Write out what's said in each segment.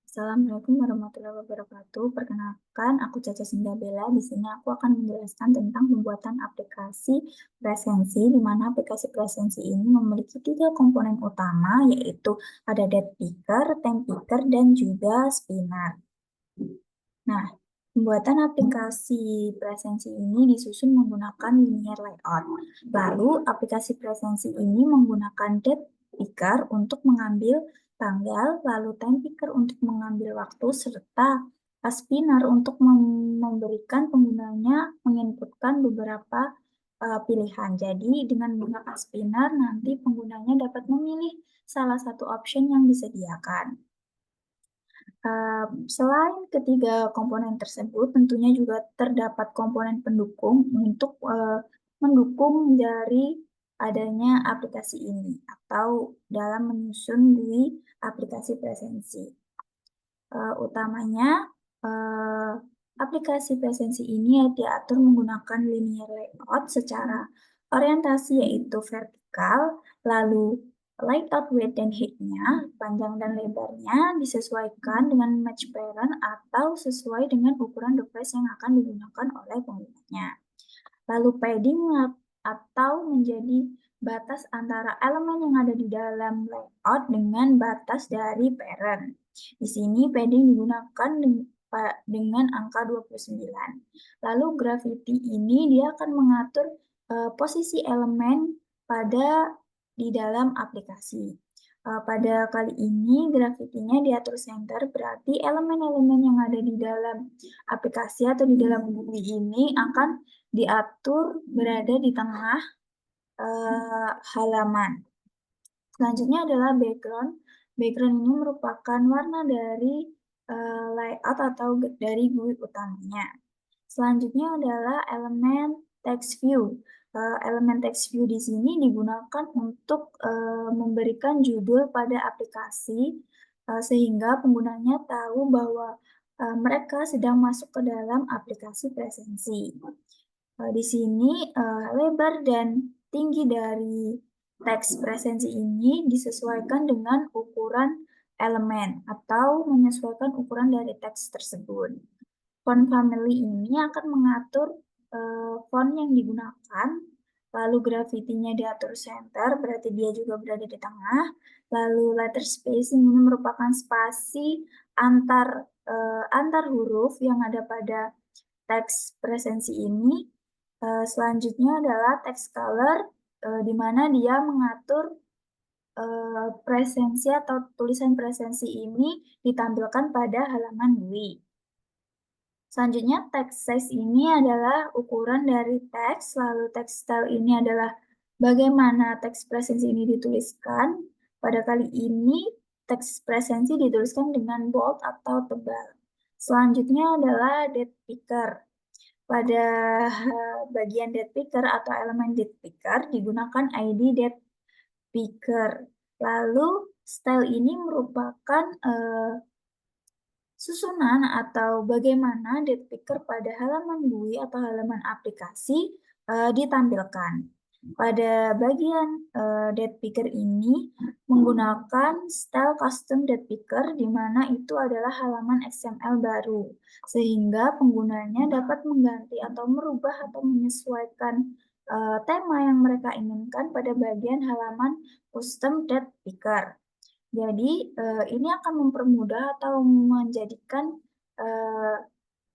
Assalamualaikum warahmatullahi wabarakatuh. Perkenalkan, aku Caca Sindabella. Di sini aku akan menjelaskan tentang pembuatan aplikasi presensi, di mana aplikasi presensi ini memiliki tiga komponen utama, yaitu ada date picker, time picker, dan juga spinner. Nah, pembuatan aplikasi presensi ini disusun menggunakan linear layout. Lalu, aplikasi presensi ini menggunakan date picker untuk mengambil tanggal, lalu time picker untuk mengambil waktu, serta spinner untuk memberikan penggunanya menginputkan beberapa pilihan. Jadi, dengan menggunakan spinner, nanti penggunanya dapat memilih salah satu option yang disediakan. Selain ketiga komponen tersebut, tentunya juga terdapat komponen pendukung untuk mendukung dari adanya aplikasi ini atau dalam menyusun GUI aplikasi presensi. Utamanya, uh, aplikasi presensi ini diatur menggunakan linear layout secara orientasi yaitu vertikal, lalu layout width dan height-nya, panjang dan lebarnya disesuaikan dengan match parent atau sesuai dengan ukuran device yang akan digunakan oleh penggunanya. Lalu padding atau menjadi batas antara elemen yang ada di dalam layout dengan batas dari parent. Di sini padding digunakan dengan angka 29. Lalu gravity ini dia akan mengatur posisi elemen di dalam aplikasi. Pada kali ini gravitinya diatur center, berarti elemen-elemen yang ada di dalam aplikasi atau di dalam GUI ini akan diatur berada di tengah halaman. Selanjutnya adalah background. Background ini merupakan warna dari layout atau dari GUI utamanya. Selanjutnya adalah elemen text view. Elemen text view di sini digunakan untuk memberikan judul pada aplikasi sehingga penggunanya tahu bahwa mereka sedang masuk ke dalam aplikasi presensi. Di sini lebar dan tinggi dari teks presensi ini disesuaikan dengan ukuran elemen atau menyesuaikan ukuran dari teks tersebut. Font family ini akan mengatur font yang digunakan, lalu gravity-nya diatur center, berarti dia juga berada di tengah. Lalu letter spacing ini merupakan spasi antar huruf yang ada pada teks presensi ini. Selanjutnya adalah text color, di mana dia mengatur presensi atau tulisan presensi ini ditampilkan pada halaman GUI. Selanjutnya, text size ini adalah ukuran dari teks, lalu text style ini adalah bagaimana teks presensi ini dituliskan. Pada kali ini, teks presensi dituliskan dengan bold atau tebal. Selanjutnya adalah date picker. Pada bagian date picker atau elemen date picker digunakan ID date picker. Lalu style ini merupakan susunan atau bagaimana date picker pada halaman GUI atau halaman aplikasi ditampilkan. Pada bagian date picker ini menggunakan style custom date picker di mana itu adalah halaman XML baru sehingga penggunanya dapat mengganti atau merubah atau menyesuaikan tema yang mereka inginkan pada bagian halaman custom date picker. Jadi ini akan mempermudah atau menjadikan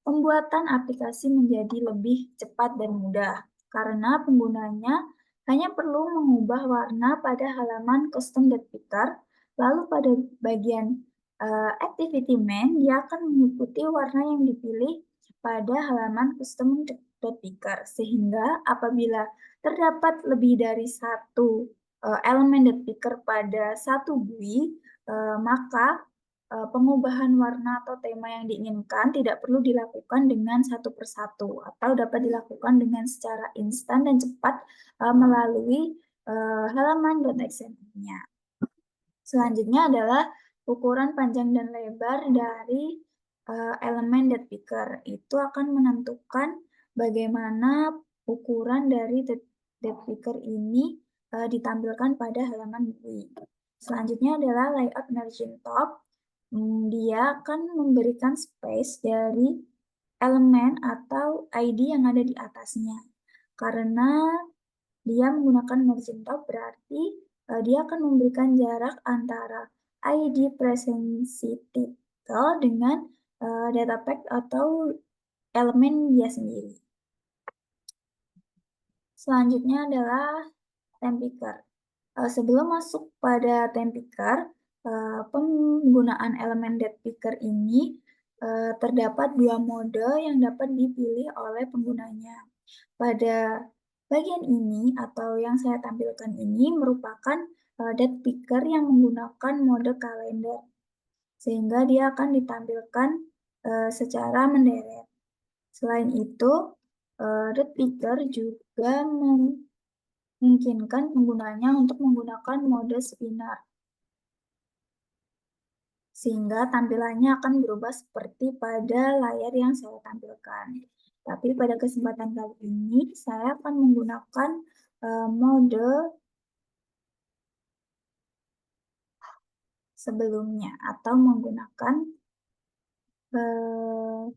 pembuatan aplikasi menjadi lebih cepat dan mudah karena penggunanya hanya perlu mengubah warna pada halaman custom date picker, lalu pada bagian activity main dia akan mengikuti warna yang dipilih pada halaman custom date picker sehingga apabila terdapat lebih dari satu elemen date picker pada satu GUI, maka pengubahan warna atau tema yang diinginkan tidak perlu dilakukan dengan satu persatu atau dapat dilakukan dengan secara instan dan cepat melalui halaman .xml-nya. Selanjutnya adalah ukuran panjang dan lebar dari elemen date picker. Itu akan menentukan bagaimana ukuran dari date picker ini ditampilkan pada halaman GUI. Selanjutnya adalah layout margin top. Dia akan memberikan space dari elemen atau ID yang ada di atasnya. Karena dia menggunakan margin top berarti dia akan memberikan jarak antara ID presensi title dengan data pack atau elemen dia sendiri. Selanjutnya adalah time picker. Sebelum masuk pada time picker, penggunaan elemen date picker ini terdapat dua mode yang dapat dipilih oleh penggunanya. Pada bagian ini atau yang saya tampilkan ini merupakan date picker yang menggunakan mode kalender, sehingga dia akan ditampilkan secara menderet. Selain itu, date picker juga memungkinkan penggunanya untuk menggunakan mode spinner, sehingga tampilannya akan berubah seperti pada layar yang saya tampilkan. Tapi pada kesempatan kali ini, saya akan menggunakan mode sebelumnya atau menggunakan eh,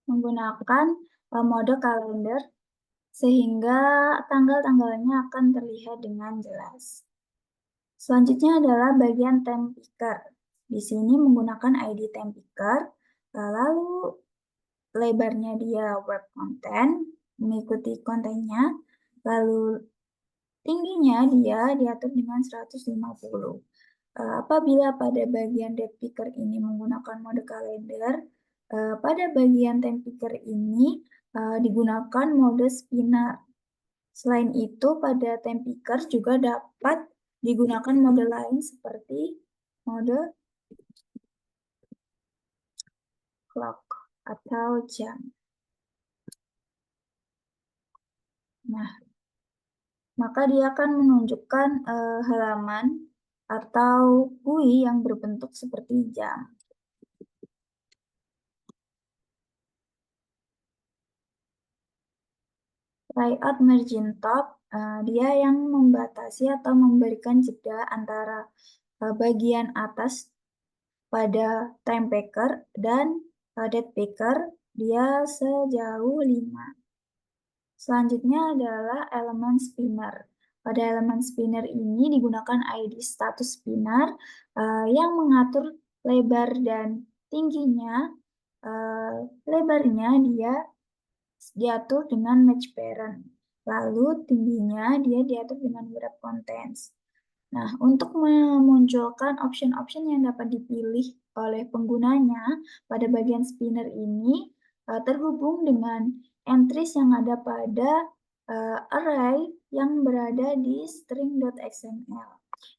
menggunakan mode kalender sehingga tanggal-tanggalnya akan terlihat dengan jelas. Selanjutnya adalah bagian time picker. Di sini menggunakan ID time picker, lalu lebarnya dia web content, mengikuti kontennya, lalu tingginya dia diatur dengan 150. Apabila pada bagian date picker ini menggunakan mode kalender, pada bagian time picker ini digunakan mode spinner. Selain itu, pada time picker juga dapat digunakan mode lain seperti mode clock atau jam. Nah, maka dia akan menunjukkan halaman atau GUI yang berbentuk seperti jam. Layout margin top, dia yang membatasi atau memberikan jeda antara bagian atas pada time picker dan date picker, dia sejauh 5. Selanjutnya adalah elemen spinner. Pada elemen spinner ini digunakan ID status spinner yang mengatur lebar dan tingginya. Lebarnya dia diatur dengan match parent. Lalu tingginya dia diatur dengan wrap contents. Nah, untuk memunculkan option-option yang dapat dipilih oleh penggunanya pada bagian spinner ini terhubung dengan entries yang ada pada array yang berada di string.xml,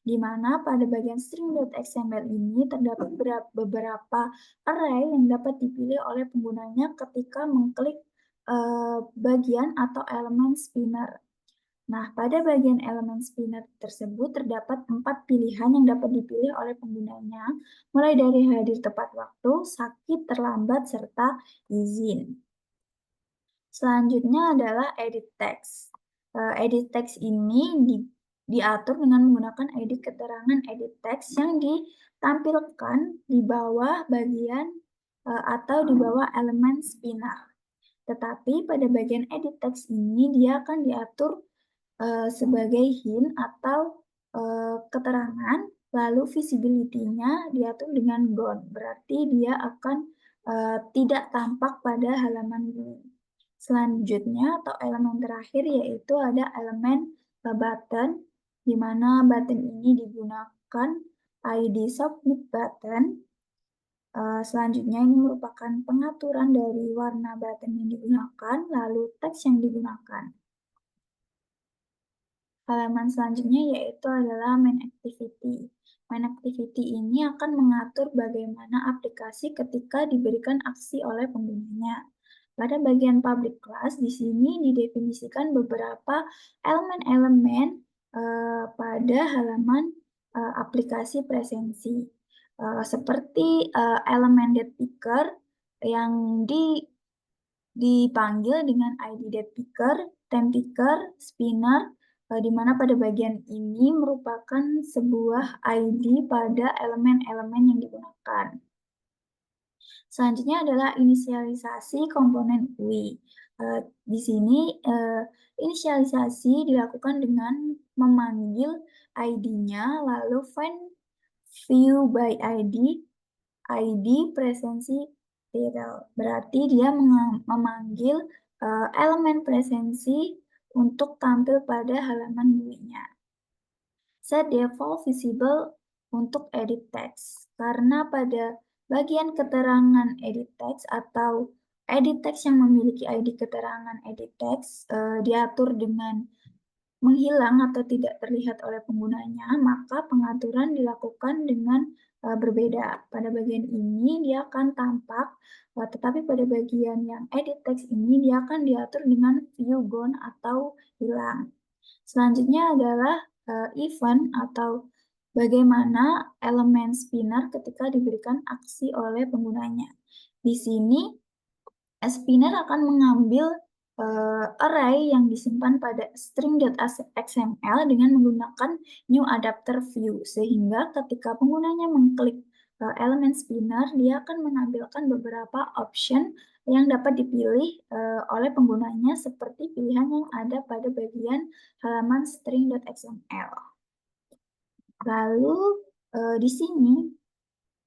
di mana pada bagian string.xml ini terdapat beberapa array yang dapat dipilih oleh penggunanya ketika mengklik bagian atau elemen spinner. Nah, pada bagian elemen spinner tersebut terdapat 4 pilihan yang dapat dipilih oleh penggunanya, mulai dari hadir tepat waktu, sakit, terlambat, serta izin. Selanjutnya adalah edit text. Edit text ini diatur dengan menggunakan edit keterangan edit text yang ditampilkan di bawah bagian atau di bawah elemen spinner. Tetapi pada bagian edit text ini dia akan diatur sebagai hint atau keterangan, lalu visibility-nya diatur dengan gone, berarti dia akan tidak tampak pada halaman ini. Selanjutnya atau elemen terakhir yaitu ada elemen button, di mana button ini digunakan ID submit button. Selanjutnya ini merupakan pengaturan dari warna button yang digunakan, lalu teks yang digunakan. Halaman selanjutnya yaitu adalah main activity. Main activity ini akan mengatur bagaimana aplikasi ketika diberikan aksi oleh penggunanya. Pada bagian public class, di sini didefinisikan beberapa elemen-elemen pada halaman aplikasi presensi. Seperti elemen date picker yang dipanggil dengan ID date picker, time picker, spinner, di mana pada bagian ini merupakan sebuah ID pada elemen-elemen yang digunakan. Selanjutnya adalah inisialisasi komponen UI. Di sini inisialisasi dilakukan dengan memanggil ID-nya, lalu find view by ID presensi title. Berarti dia memanggil elemen presensi untuk tampil pada halaman UI-nya. Set default visible untuk edit text. Karena pada bagian keterangan edit text atau edit text yang memiliki ID keterangan edit text diatur dengan menghilang atau tidak terlihat oleh penggunanya, maka pengaturan dilakukan dengan berbeda. Pada bagian ini dia akan tampak, tetapi pada bagian yang edit text ini dia akan diatur dengan view gone atau hilang. Selanjutnya adalah event atau bagaimana elemen spinner ketika diberikan aksi oleh penggunanya. Di sini spinner akan mengambil array yang disimpan pada string.xml dengan menggunakan new adapter view, sehingga ketika penggunanya mengklik elemen spinner, dia akan menampilkan beberapa option yang dapat dipilih oleh penggunanya seperti pilihan yang ada pada bagian halaman string.xml. Lalu di sini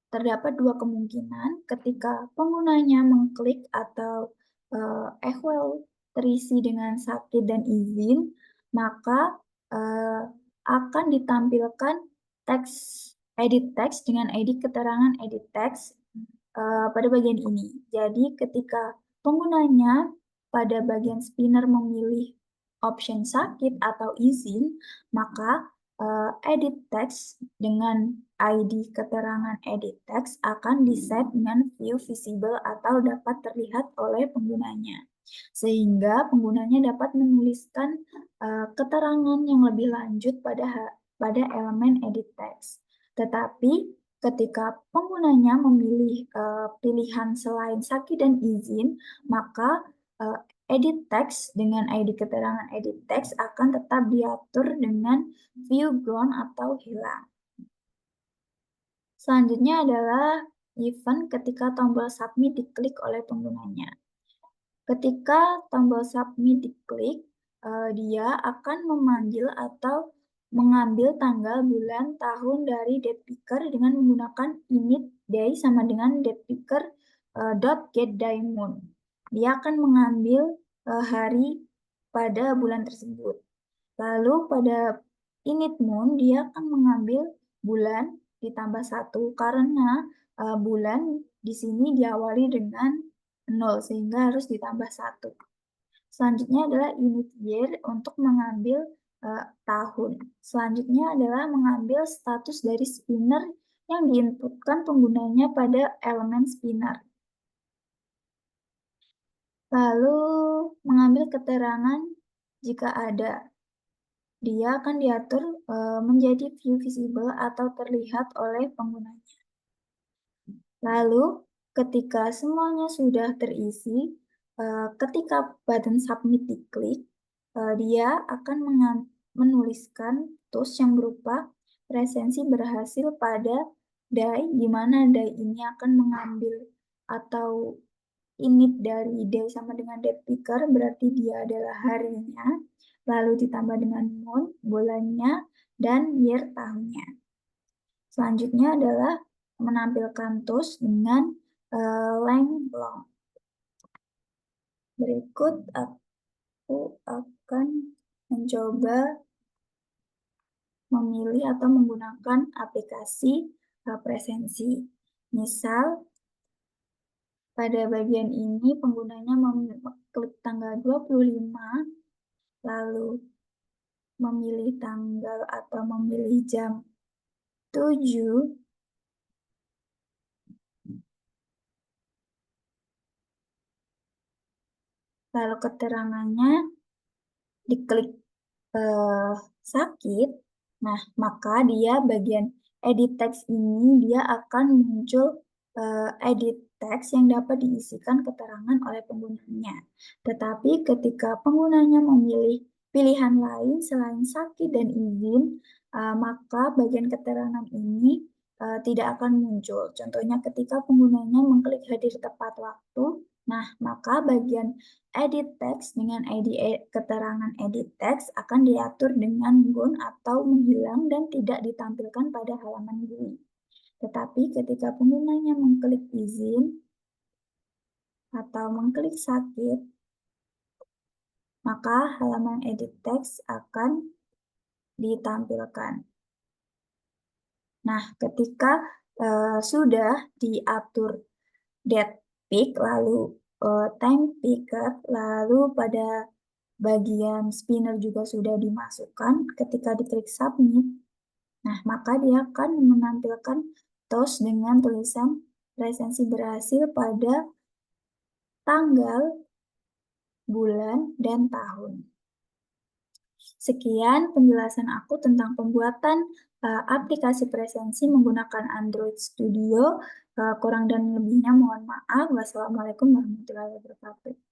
terdapat dua kemungkinan ketika penggunanya mengklik atau equal terisi dengan sakit dan izin, maka akan ditampilkan teks edit text dengan ID keterangan edit text pada bagian ini. Jadi ketika penggunanya pada bagian spinner memilih option sakit atau izin, maka edit text dengan ID keterangan edit text akan diset dengan view visible atau dapat terlihat oleh penggunanya. Sehingga penggunanya dapat menuliskan keterangan yang lebih lanjut pada elemen edit text. Tetapi ketika penggunanya memilih pilihan selain sakit dan izin, maka edit text dengan ID keterangan edit text akan tetap diatur dengan view gone atau hilang. Selanjutnya adalah event ketika tombol submit diklik oleh penggunanya. Ketika tombol submit diklik, dia akan memanggil atau mengambil tanggal, bulan, tahun dari date picker dengan menggunakan init day sama dengan date picker .getDayMoon. Dia akan mengambil hari pada bulan tersebut. Lalu pada init moon dia akan mengambil bulan ditambah 1 karena bulan di sini diawali dengan 0 sehingga harus ditambah 1. Selanjutnya adalah init year untuk mengambil tahun. Selanjutnya adalah mengambil status dari spinner yang diinputkan penggunanya pada elemen spinner. Lalu mengambil keterangan jika ada. Dia akan diatur menjadi view visible atau terlihat oleh penggunanya. Lalu ketika semuanya sudah terisi, ketika button submit diklik, dia akan menuliskan tools yang berupa presensi berhasil pada day, di mana day ini akan mengambil atau init dari day sama dengan date picker, berarti dia adalah harinya, lalu ditambah dengan month, bulannya, dan year, tahunnya. Selanjutnya adalah menampilkan tools dengan length long. Berikut aku akan mencoba memilih atau menggunakan aplikasi presensi. Misal, pada bagian ini penggunanya mengklik tanggal 25, lalu memilih tanggal atau memilih jam 7, lalu keterangannya diklik sakit, nah maka dia bagian edit text ini dia akan muncul edit teks yang dapat diisikan keterangan oleh penggunanya. Tetapi ketika penggunanya memilih pilihan lain selain sakit dan izin, maka bagian keterangan ini tidak akan muncul. Contohnya ketika penggunanya mengklik hadir tepat waktu, nah maka bagian edit text dengan keterangan edit text akan diatur dengan bold atau menghilang dan tidak ditampilkan pada halaman GUI. Tetapi ketika penggunanya mengklik izin atau mengklik sakit, maka halaman edit text akan ditampilkan. Nah, ketika sudah diatur date peak, lalu time picker, lalu pada bagian spinner juga sudah dimasukkan, ketika diklik submit, nah maka dia akan menampilkan toast dengan tulisan resensi berhasil pada tanggal, bulan, dan tahun. Sekian penjelasan aku tentang pembuatan aplikasi presensi menggunakan Android Studio. Kurang dan lebihnya mohon maaf. Wassalamualaikum warahmatullahi wabarakatuh.